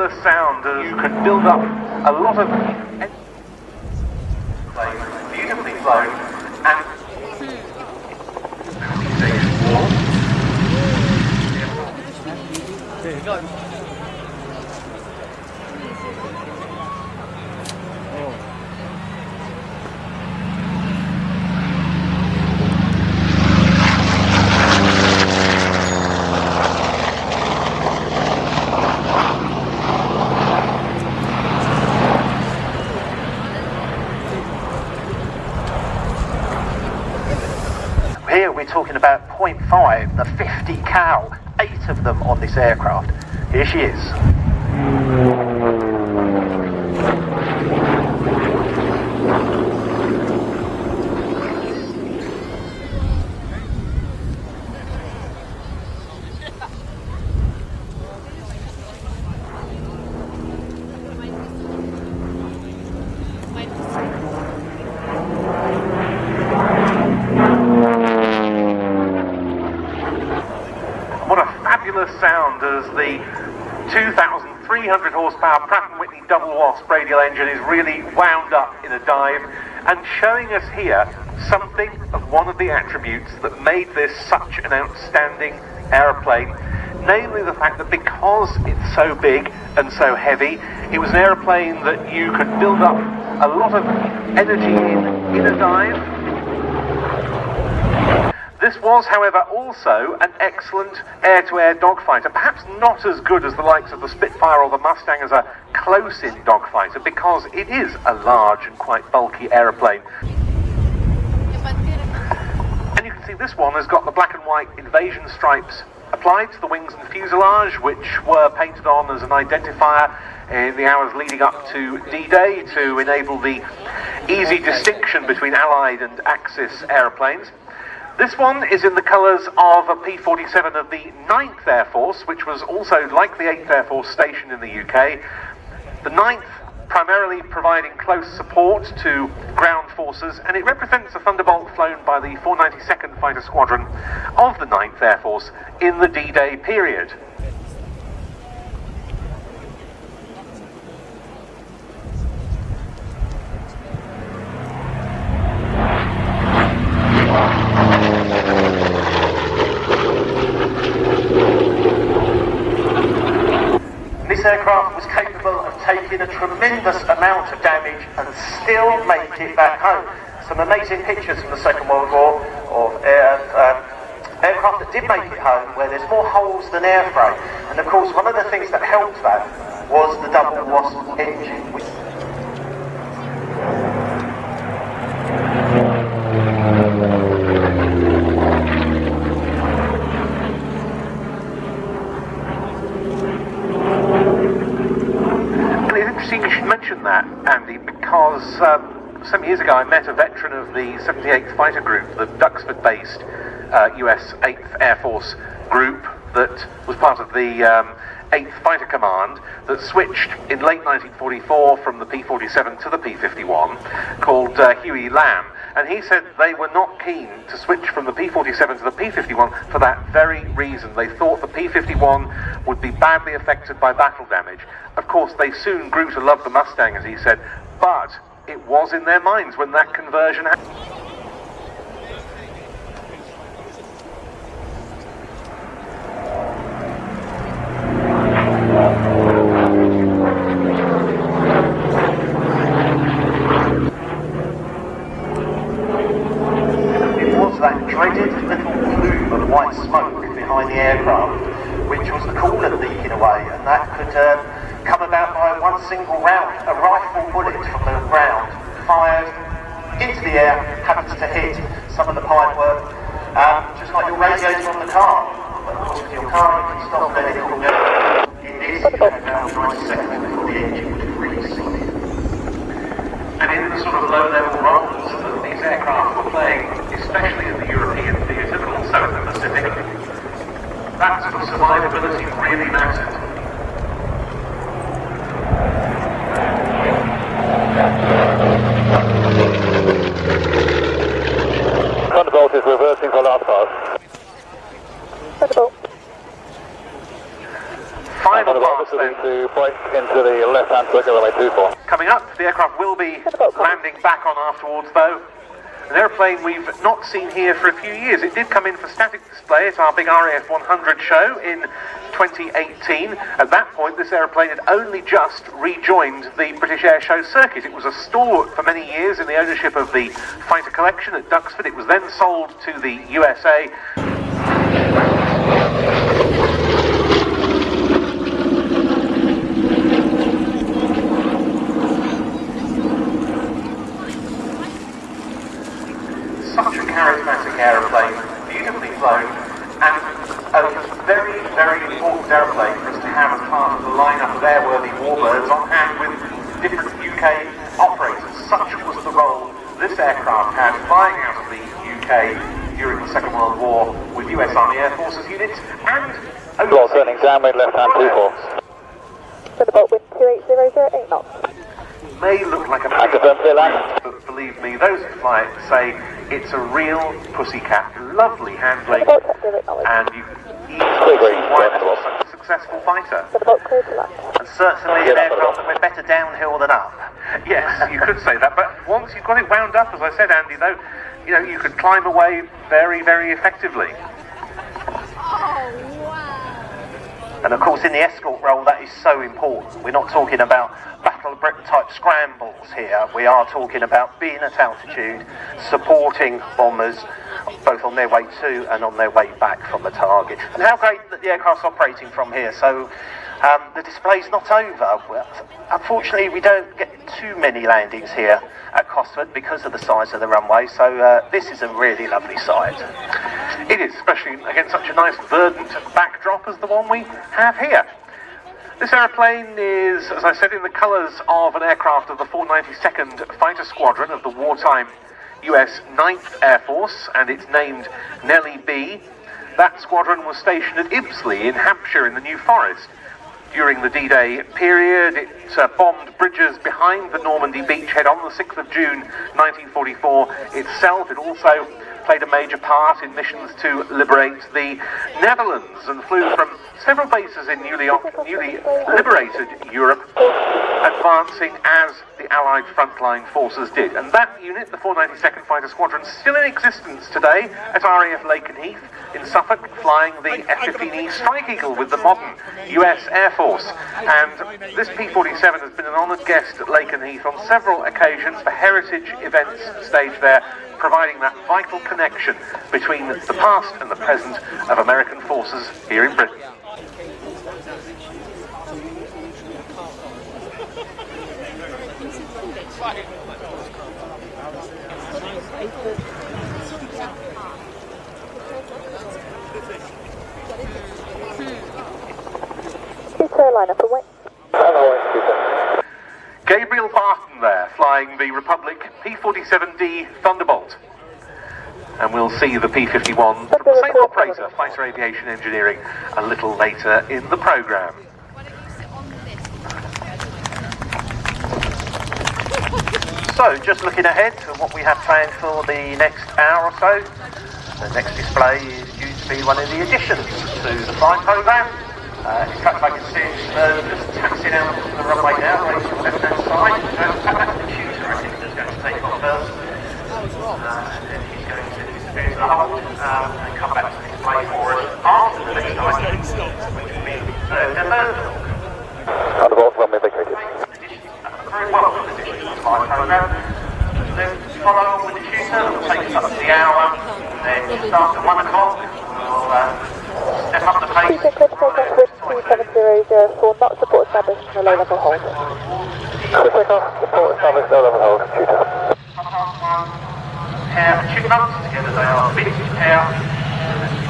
fabulous sound as you could build up a lot of beautifully flown and there you go. Here we're talking about 0.5, the 50 cow, 8 of them on this aircraft. Here she is. What a fabulous sound as the 2,300 horsepower Pratt & Whitney double Wasp radial engine is really wound up in a dive and showing us here something of one of the attributes that made this such an outstanding aeroplane, namely the fact that because it's so big and so heavy, it was an aeroplane that you could build up a lot of energy in a dive. This was, however, also an excellent air-to-air dogfighter, perhaps not as good as the likes of the Spitfire or the Mustang as a close-in dogfighter, because it is a large and quite bulky aeroplane. And you can see this one has got the black and white invasion stripes applied to the wings and fuselage, which were painted on as an identifier in the hours leading up to D-Day to enable the easy distinction between Allied and Axis aeroplanes. This one is in the colours of a P-47 of the 9th Air Force, which was also, like the 8th Air Force, stationed in the UK. The 9th primarily providing close support to ground forces, and it represents a Thunderbolt flown by the 492nd Fighter Squadron of the 9th Air Force in the D-Day period. This aircraft was capable of taking a tremendous amount of damage and still make it back home. Some amazing pictures from the Second World War of aircraft that did make it home where there's more holes than airframe. And of course one of the things that helped that was the double Wasp engine. You should mention that, Andy, because some years ago I met a veteran of the 78th Fighter Group, the Duxford-based US 8th Air Force group that was part of the 8th Fighter Command that switched in late 1944 from the P-47 to the P-51, called Huey Lamb. And he said they were not keen to switch from the P-47 to the P-51 for that very reason. They thought the P-51 would be badly affected by battle damage. Of course, they soon grew to love the Mustang, as he said, but it was in their minds when that conversion happened. That dreaded little plume of white smoke behind the aircraft, which was the coolant leaking away, and that could come about by one single round. A rifle bullet from the ground fired into the air happens to hit some of the pipework, just like your radiator on the car. But of course with your car you can stop letting it cool down. In this you had about 90 seconds before the engine would freeze. And in the sort of low-level roles that these aircraft were playing, especially in the European theatre, but also in the Pacific, that sort of survivability really mattered. Thunderbolt is reversing for last pass. Thunderbolt. Final pass then. To break into the left-hand circle runway 24. Coming up, the aircraft will be landing back on afterwards though. An aeroplane we've not seen here for a few years. It did come in for static display at our big RAF 100 show in 2018. At that point, this aeroplane had only just rejoined the British Air Show circuit. It was a stalwart for many years in the ownership of the Fighter Collection at Duxford. It was then sold to the USA. Such a charismatic aeroplane, beautifully flown, and a very, very important aeroplane for us to have as part of the lineup of airworthy Warbirds on hand with different UK operators. Such was the role this aircraft had flying out of the UK during the Second World War with US Army Air Forces units and overseas. Turning downwind left-hand 24. Thunderbolt with 28008 knots. May look like a but believe me, those who fly it say it's a real pussycat, lovely handling, and you easily see why that's such a successful fighter. And certainly an aircraft that went better downhill than up. Yes, you could say that, but once you've got it wound up, as I said, Andy, though, you know, you could climb away very, very effectively. And of course, in the escort role, that is so important. We're not talking about Battle of Britain type scrambles here. We are talking about being at altitude, supporting bombers, both on their way to and on their way back from the target. And how great that the aircraft's operating from here. So the display's not over. Well, unfortunately, we don't get too many landings here at Cosford because of the size of the runway. So this is a really lovely sight. It is, especially against such a nice verdant backdrop as the one we have here. This aeroplane is, as I said, in the colours of an aircraft of the 492nd Fighter Squadron of the wartime US 9th Air Force, and it's named Nellie B. That squadron was stationed at Ibsley in Hampshire in the New Forest. During the D-Day period, it bombed bridges behind the Normandy beachhead on the 6th of June 1944 itself. It also played a major part in missions to liberate the Netherlands and flew from several bases in newly liberated Europe, advancing as the Allied frontline forces did. And that unit, the 492nd Fighter Squadron, still in existence today at RAF Lakenheath in Suffolk, flying the F-15E Strike Eagle with the modern US Air Force. And this P-47 has been an honoured guest at Lakenheath on several occasions for heritage events staged there, providing that vital connection between the past and the present of American forces here in Britain. Gabriel Barton there, flying the Republic P-47 Thunderbolt. And we'll see the P-51, same operator, Fighter Aviation Engineering, a little later in the programme. So, just looking ahead to what we have planned for the next hour or so. The next display is due to be one of the additions to the flight programme. In fact, I can see it just taxiing out to the runway now, right to the left-hand side. That's the tutor, I think, that's going to take off first. And then he's going to disappear to the hold and come back to the display for us after the next item, which will be the Thunderbolt. Thunderbolt, runway vacated. Very welcome addition to the flight programme. Then follow on with the tutor, it'll take us up to the hour, and then start at 1 o'clock. We'll step up the pace. P-7004, not support established in a low-level hold. Support established, low-level hold, tutor. Pair of chipmunks, together they are a vintage pair, and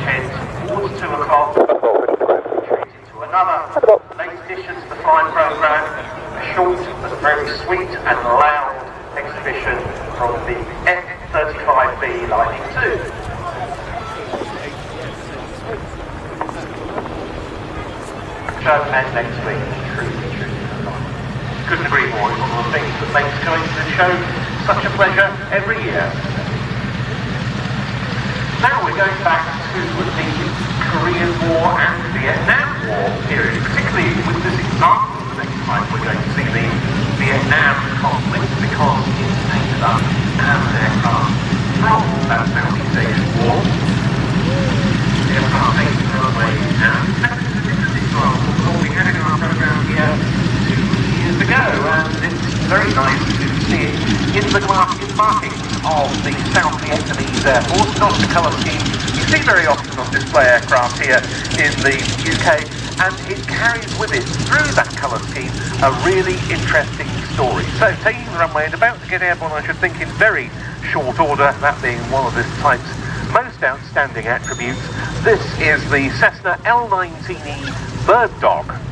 head towards 2 o'clock, retreat into another late addition to the flying programme, a short but very sweet and loud exhibition from the F-35B Lightning II. Show and next week, truly. Couldn't agree more. It's one of the things that makes going to the show such a pleasure every year. Now we're going back to the Korean War and Vietnam War period, particularly of the South Vietnamese Air Force, not the colour scheme you see very often on display aircraft here in the UK, and it carries with it, through that colour scheme, a really interesting story. So, taking the runway and about to get airborne, I should think, in very short order, that being one of this type's most outstanding attributes. This is the Cessna L19E Bird Dog.